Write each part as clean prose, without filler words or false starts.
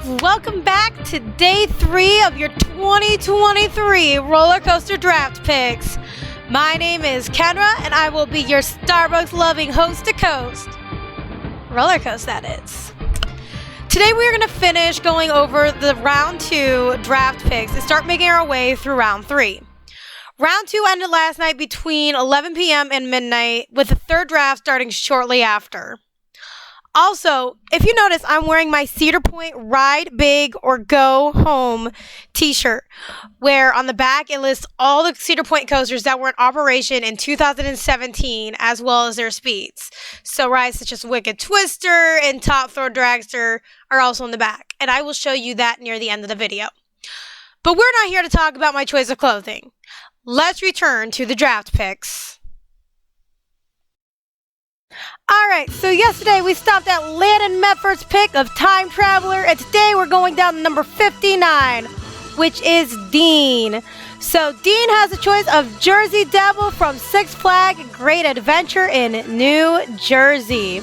Welcome back to day 3 of your 2023 roller coaster draft picks. My name is Kendra, and I will be your Starbucks-loving host to coast. Roller coaster, that is. Today we are going to finish going over the round 2 draft picks and start making our way through round 3. Round 2 ended last night between 11 p.m. and midnight, with the third draft starting shortly after. Also, if you notice, I'm wearing my Cedar Point Ride Big or Go Home t-shirt, where on the back it lists all the Cedar Point coasters that were in operation in 2017, as well as their speeds. So rides such as Wicked Twister and Top Throw Dragster are also in the back, and I will show you that near the end of the video. But we're not here to talk about my choice of clothing. Let's return to the draft picks. Alright, so yesterday we stopped at Landon Medford's pick of Time Traveler, and today we're going down to number 59, which is Dean. So Dean has a choice of Jersey Devil from Six Flags Great Adventure in New Jersey.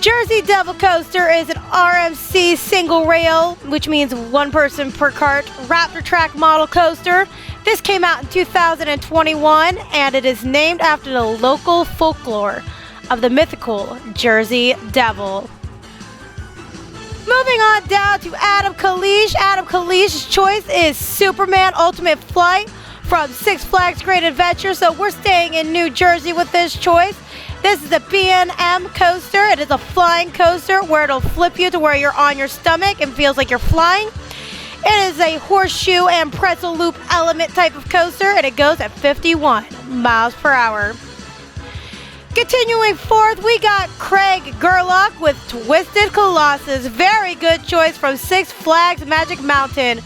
Jersey Devil Coaster is an RMC single rail, which means one person per cart, Raptor Track model coaster. This came out in 2021, and it is named after the local folklore of the mythical Jersey Devil. Moving on down to Adam Kalish. Adam Kalish's choice is Superman Ultimate Flight from Six Flags Great Adventure, so we're staying in New Jersey with this choice. This is a B&M coaster. It is a flying coaster where it'll flip you to where you're on your stomach and feels like you're flying. It is a horseshoe and pretzel loop element type of coaster, and it goes at 51 miles per hour. Continuing forth, we got Craig Gerlach with Twisted Colossus. Very good choice from Six Flags Magic Mountain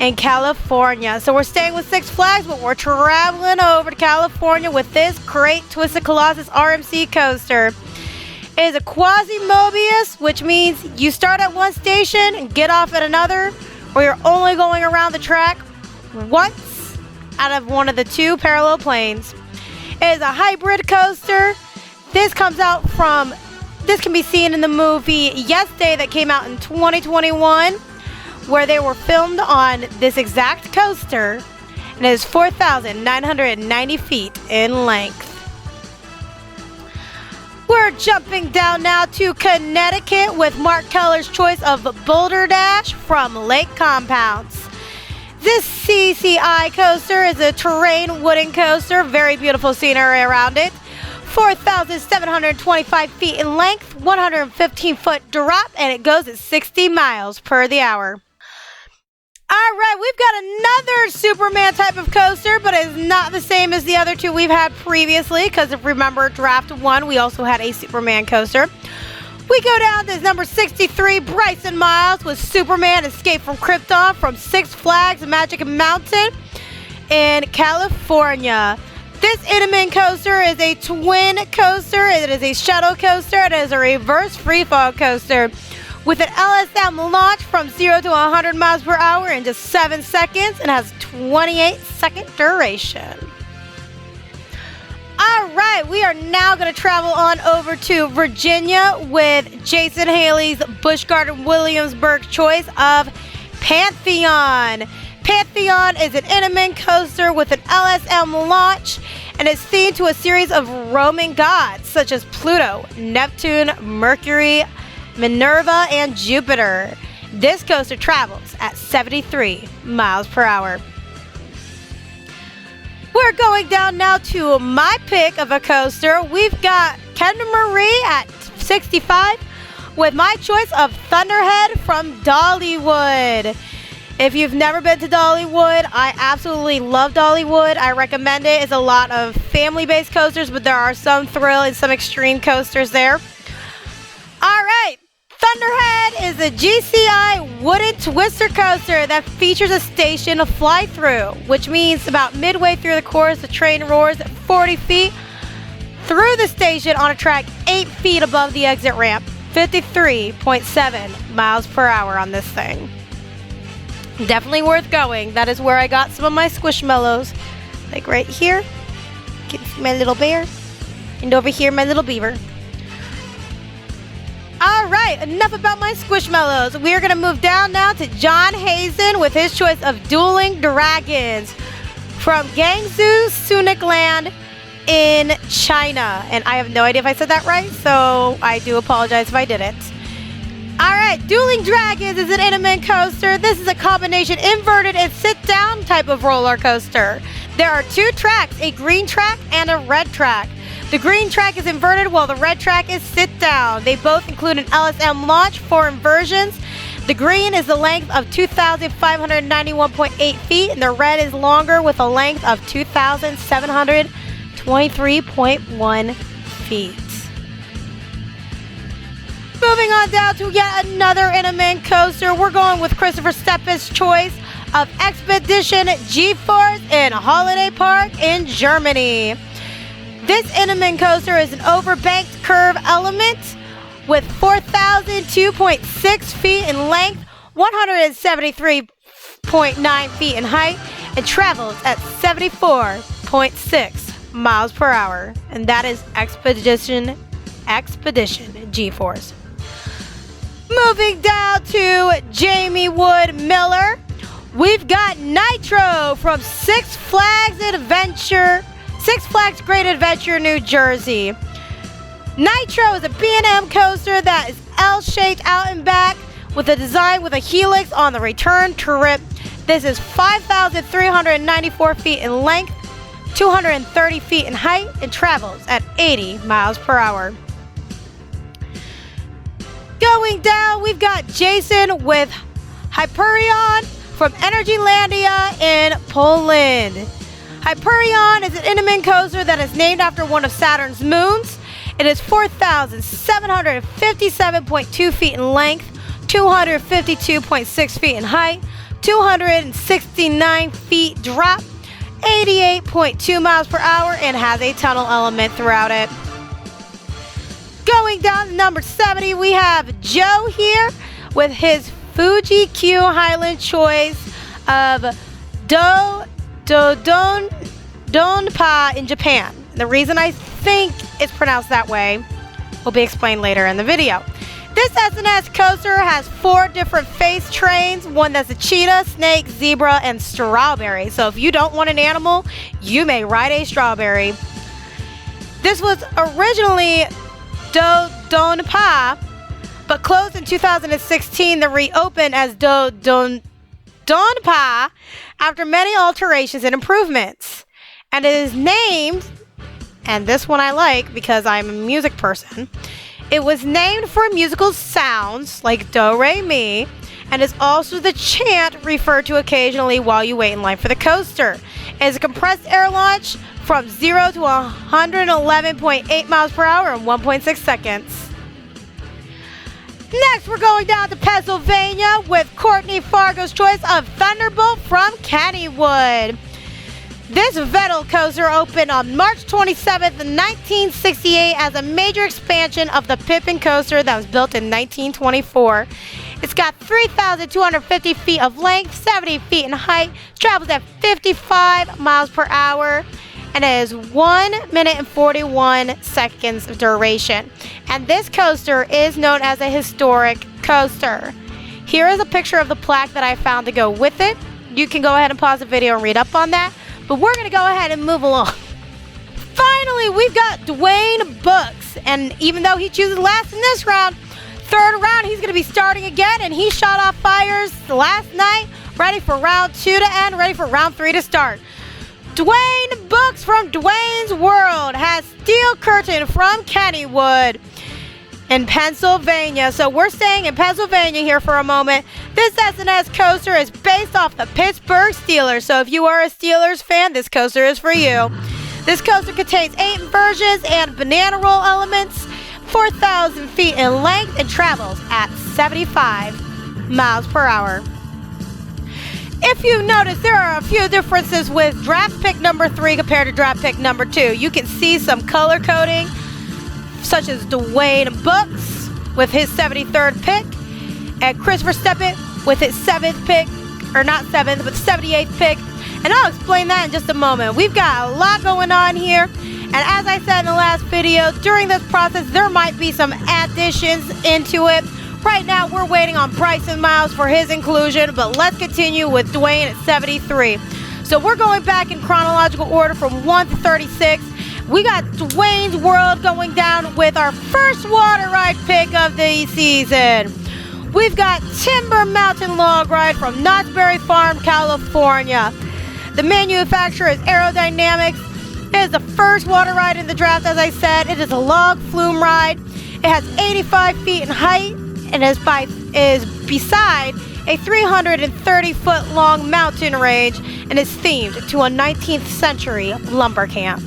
in California. So we're staying with Six Flags, but we're traveling over to California with this great Twisted Colossus RMC coaster. It is a quasi-Mobius, which means you start at one station and get off at another, or you're only going around the track once out of one of the two parallel planes. It is a hybrid coaster. This can be seen in the movie Yesterday that came out in 2021, where they were filmed on this exact coaster, and it is 4,990 feet in length. We're jumping down now to Connecticut with Mark Keller's choice of Boulder Dash from Lake Compounds. This CCI coaster is a terrain wooden coaster, very beautiful scenery around it. 4,725 feet in length, 115-foot drop, and it goes at 60 miles per the hour. Alright, we've got another Superman type of coaster, but it's not the same as the other two we've had previously, because if you remember Draft 1, we also had a Superman coaster. We go down to number 63, Bryson Miles with Superman Escape from Krypton from Six Flags Magic Mountain in California. This Intamin coaster is a twin coaster. It is a shuttle coaster. It is a reverse freefall coaster with an LSM launch from 0 to 100 miles per hour in just 7 seconds and has 28-second duration. Alright, we are now going to travel on over to Virginia with Jason Haley's Busch Gardens Williamsburg choice of Pantheon. Pantheon is an Intamin coaster with an LSM launch, and it's themed to a series of Roman gods such as Pluto, Neptune, Mercury, Minerva, and Jupiter. This coaster travels at 73 miles per hour. We're going down now to my pick of a coaster. We've got Kendra Marie at 65 with my choice of Thunderhead from Dollywood. If you've never been to Dollywood, I absolutely love Dollywood. I recommend it. It's a lot of family-based coasters, but there are some thrill and some extreme coasters there. All right. Thunderhead is a GCI wooden twister coaster that features a station to fly through, which means about midway through the course, the train roars at 40 feet through the station on a track 8 feet above the exit ramp, 53.7 miles per hour on this thing. Definitely worth going. That is where I got some of my Squishmallows, like right here. You can see my little bear, and over here my little beaver. All right, enough about my Squishmallows. We are going to move down now to John Hazen with his choice of Dueling Dragons from Guangzhou, Sunik Land in China. And I have no idea if I said that right, so I do apologize if I didn't. All right, Dueling Dragons is an Intamin coaster. This is a combination inverted and sit-down type of roller coaster. There are two tracks, a green track and a red track. The green track is inverted while the red track is sit-down. They both include an LSM launch for inversions. The green is the length of 2,591.8 feet, and the red is longer with a length of 2,723.1 feet. Moving on down to yet another Intamin coaster, we're going with Christopher Steppen's choice of Expedition G-Force in Holiday Park in Germany. This Intamin coaster is an overbanked curve element with 4,002.6 feet in length, 173.9 feet in height, and travels at 74.6 miles per hour. And that is Expedition G-Force. Moving down to Jamie Wood Miller, we've got Nitro from Six Flags Great Adventure, New Jersey. Nitro is a B&M coaster that is L-shaped out and back with a design with a helix on the return trip. This is 5,394 feet in length, 230 feet in height, and travels at 80 miles per hour. Going down, we've got Jason with Hyperion from Energylandia in Poland. Hyperion is an Intamin coaster that is named after one of Saturn's moons. It is 4,757.2 feet in length, 252.6 feet in height, 269 feet drop, 88.2 miles per hour, and has a tunnel element throughout it. Going down to number 70, we have Joe here with his Fuji Q Highland choice of Donpa in Japan. The reason I think it's pronounced that way will be explained later in the video. This SNS coaster has 4 different face trains, one that's a cheetah, snake, zebra, and strawberry. So if you don't want an animal, you may ride a strawberry. This was originally Donpa, but closed in 2016 to reopen as Donpa after many alterations and improvements. And it is named, and this one I like because I'm a music person, it was named for musical sounds like do, re, mi, and is also the chant referred to occasionally while you wait in line for the coaster. It is a compressed air launch from 0 to 111.8 miles per hour in 1.6 seconds. Next, we're going down to Pennsylvania with Courtney Fargo's choice of Thunderbolt from Kennywood. This Vettel coaster opened on March 27th, 1968 as a major expansion of the Pippin coaster that was built in 1924. It's got 3,250 feet of length, 70 feet in height, travels at 55 miles per hour, and it is 1 minute and 41 seconds of duration. And this coaster is known as a historic coaster. Here is a picture of the plaque that I found to go with it. You can go ahead and pause the video and read up on that, but we're going to go ahead and move along. Finally, we've got Dwayne Books, and even though he chooses last in this round, third round he's going to be starting again, and he shot off fires last night, ready for round 2 to end, ready for round 3 to start. Dwayne Books from Dwayne's World has Steel Curtain from Kennywood in Pennsylvania. So we're staying in Pennsylvania here for a moment. This SNS coaster is based off the Pittsburgh Steelers. So if you are a Steelers fan, this coaster is for you. This coaster contains 8 inversions and banana roll elements, 4,000 feet in length, and travels at 75 miles per hour. If you notice, there are a few differences with draft pick number 3 compared to draft pick number 2. You can see some color coding, such as Dwayne Books with his 73rd pick, and Christopher Steppen with his 7th pick, or not 7th, but 78th pick. And I'll explain that in just a moment. We've got a lot going on here, And as I said in the last video, during this process, there might be some additions into it. Right now, we're waiting on Bryson Miles for his inclusion, but let's continue with Dwayne at 73. So we're going back in chronological order from 1 to 36. We got Dwayne's World going down with our first water ride pick of the season. We've got Timber Mountain Log Ride from Knott's Berry Farm, California. The manufacturer is Aerodynamics. It is the first water ride in the draft, as I said. It is a log flume ride. It has 85 feet in height and is beside a 330-foot long mountain range and is themed to a 19th century lumber camp.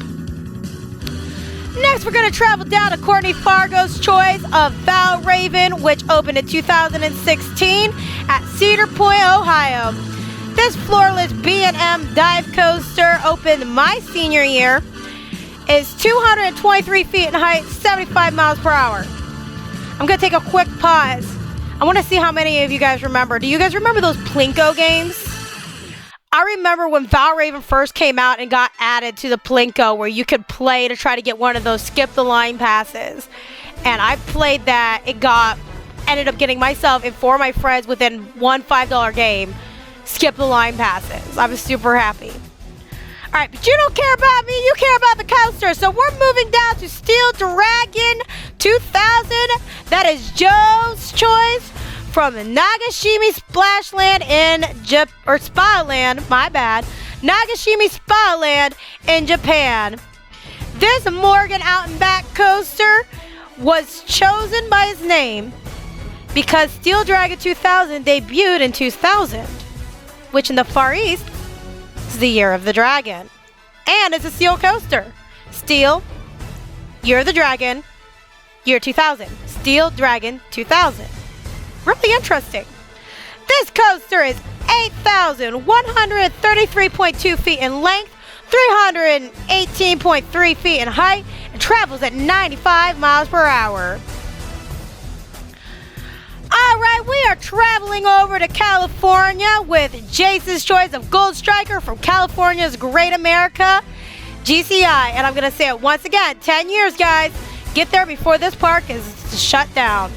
Next, we're going to travel down to Courtney Fargo's choice of Val Raven, which opened in 2016 at Cedar Point, Ohio. This floorless B&M dive coaster opened my senior year, is 223 feet in height, 75 miles per hour. I'm going to take a quick pause. I want to see how many of you guys remember. Do you guys remember those Plinko games? I remember when Val Raven first came out and got added to the Plinko, where you could play to try to get one of those skip the line passes. And I played that. Ended up getting myself and 4 of my friends within one $5 game skip the line passes. I was super happy. All right, but you don't care about me, you care about the coaster. So we're moving down to Steel Dragon 2000. That is Joe's choice from Nagashimi Splashland Spaland, my bad. Nagashimi Spaland in Japan. This Morgan Out and Back coaster was chosen by his name because Steel Dragon 2000 debuted in 2000, which in the Far East is the Year of the Dragon. And it's a steel coaster. Steel, Year of the Dragon, Year 2000. Steel Dragon 2000. Really interesting. This coaster is 8,133.2 feet in length, 318.3 feet in height, and travels at 95 miles per hour. Alright, we are traveling over to California with Jason's choice of Gold Striker from California's Great America, GCI. And I'm going to say it once again, 10 years, guys. Get there before this park is shut down.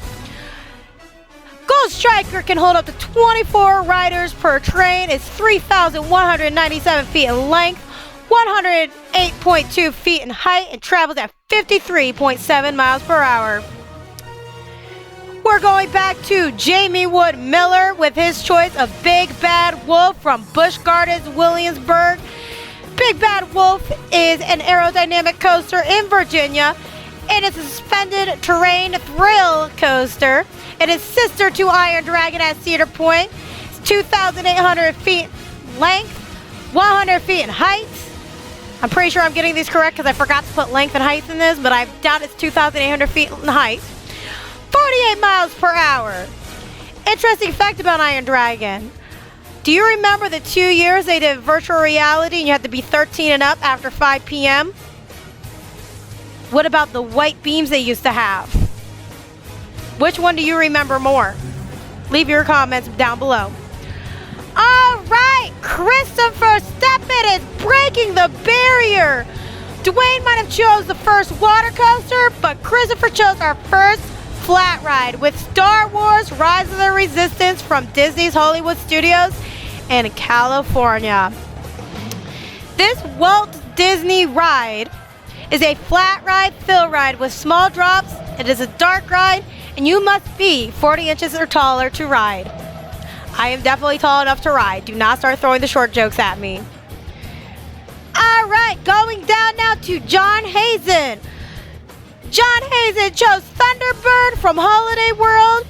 Gold Striker can hold up to 24 riders per train. It's 3,197 feet in length, 108.2 feet in height, and travels at 53.7 miles per hour. We're going back to Jamie Wood Miller with his choice of Big Bad Wolf from Busch Gardens, Williamsburg. Big Bad Wolf is an aerodynamic coaster in Virginia. It is a suspended terrain thrill coaster. It is sister to Iron Dragon at Cedar Point. It's 2,800 feet length, 100 feet in height. I'm pretty sure I'm getting these correct because I forgot to put length and height in this, but I doubt it's 2,800 feet in height. 48 miles per hour. Interesting fact about Iron Dragon. Do you remember the 2 years they did virtual reality and you had to be 13 and up after 5 p.m.? What about the white beams they used to have? Which one do you remember more? Leave your comments down below. All right, Christopher Steppen is breaking the barrier. Dwayne might have chose the first water coaster, but Christopher chose our first flat ride with Star Wars Rise of the Resistance from Disney's Hollywood Studios in California. This Walt Disney ride is a flat ride fill ride with small drops. It is a dark ride and you must be 40 inches or taller to ride. I am definitely tall enough to ride. Do not start throwing the short jokes at me. All right, going down now to John Hazen. John Hazen chose Thunderbird from Holiday World,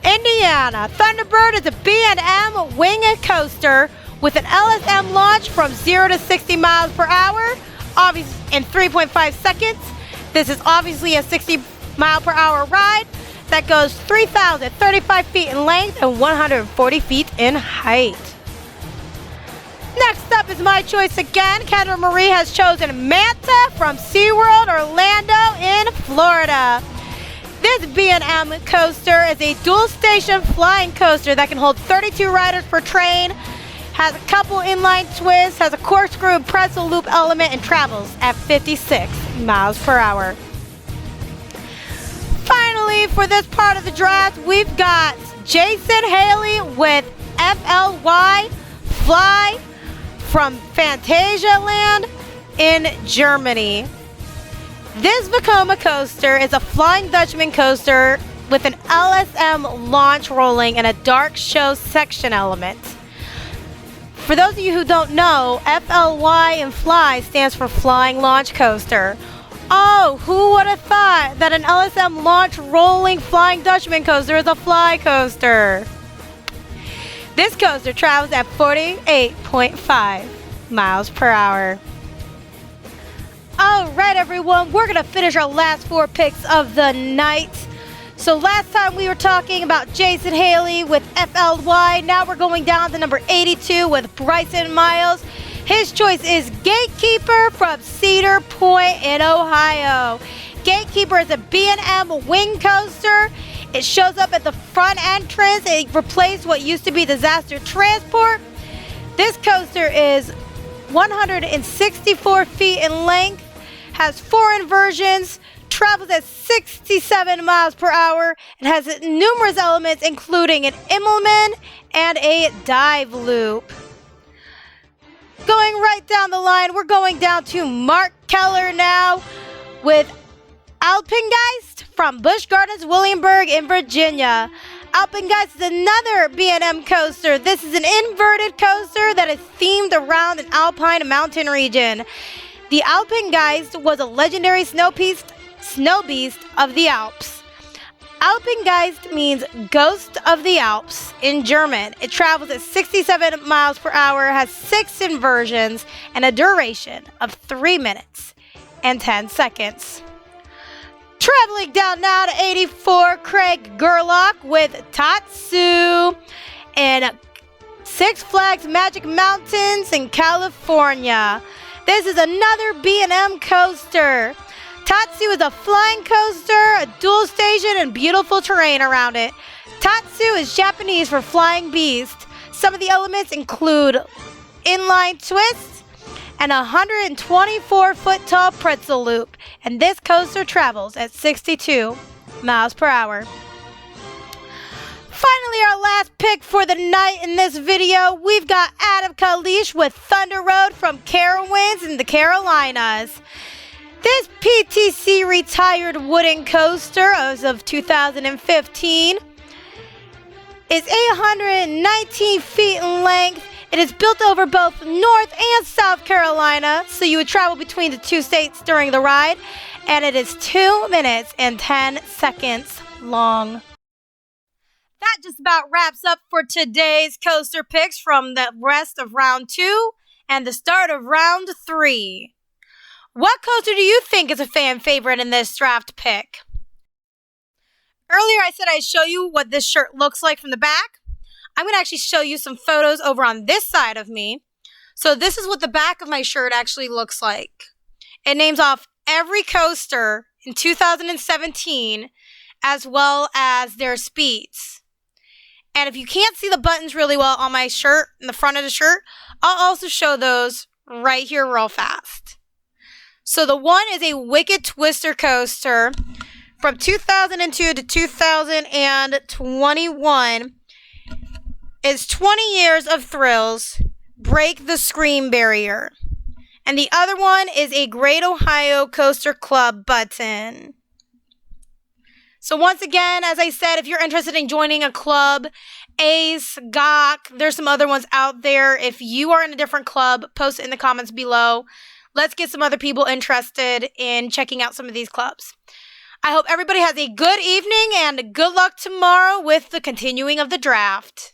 Indiana. Thunderbird is a B&M wing coaster with an LSM launch from 0 to 60 miles per hour in 3.5 seconds. This is obviously a 60 mile per hour ride that goes 3,035 feet in length and 140 feet in height. Next up is my choice again. Kendra Marie has chosen Manta from SeaWorld Orlando in Florida. This B&M coaster is a dual station flying coaster that can hold 32 riders per train, has a couple inline twists, has a corkscrew and pretzel loop element, and travels at 56 miles per hour. Finally, for this part of the draft, we've got Jason Haley with FLY Fly from Phantasialand in Germany. This Vekoma coaster is a Flying Dutchman coaster with an LSM launch rolling and a dark show section element. For those of you who don't know, FLY and Fly stands for Flying Launch Coaster. Oh, who would have thought that an LSM launch rolling Flying Dutchman coaster is a fly coaster? This coaster travels at 48.5 miles per hour. Alright everyone, we're going to finish our last 4 picks of the night. So last time we were talking about Jason Haley with FLY. Now we're going down to number 82 with Bryson Miles. His choice is Gatekeeper from Cedar Point in Ohio. Gatekeeper is a B&M wing coaster. It shows up at the front entrance. It replaced what used to be Disaster Transport. This coaster is 164 feet in length, has 4 inversions, travels at 67 miles per hour, and has numerous elements including an Immelman and a dive loop. Going right down the line, we're going down to Mark Keller now with Alpengeist from Busch Gardens, Williamsburg in Virginia. Alpengeist is another B&M coaster. This is an inverted coaster that is themed around an alpine mountain region. The Alpengeist was a legendary snow beast of the Alps. Alpengeist means Ghost of the Alps in German. It travels at 67 miles per hour, has 6 inversions, and a duration of 3 minutes and 10 seconds. Traveling down now to 84, Craig Gerlach with Tatsu in Six Flags Magic Mountains in California. This is another B&M coaster. Tatsu is a flying coaster, a dual station, and beautiful terrain around it. Tatsu is Japanese for flying beast. Some of the elements include inline twists and a 124-foot tall pretzel loop. And this coaster travels at 62 miles per hour. Finally, our last pick for the night in this video, we've got Adam Kalish with Thunder Road from Carowinds in the Carolinas. This PTC retired wooden coaster as of 2015 is 819 feet in length. It is built over both North and South Carolina, so you would travel between the 2 states during the ride, and it is 2 minutes and 10 seconds long. That just about wraps up for today's coaster picks from the rest of round 2 and the start of round 3. What coaster do you think is a fan favorite in this draft pick? Earlier I said I'd show you what this shirt looks like from the back. I'm going to actually show you some photos over on this side of me. So this is what the back of my shirt actually looks like. It names off every coaster in 2017 as well as their speeds. And if you can't see the buttons really well on my shirt, in the front of the shirt, I'll also show those right here real fast. So the one is a Wicked Twister coaster from 2002 to 2021. It's 20 years of thrills, break the scream barrier. And the other one is a Great Ohio Coaster Club button. So once again, as I said, if you're interested in joining a club, Ace, Gawk, there's some other ones out there. If you are in a different club, post it in the comments below. Let's get some other people interested in checking out some of these clubs. I hope everybody has a good evening and good luck tomorrow with the continuing of the draft.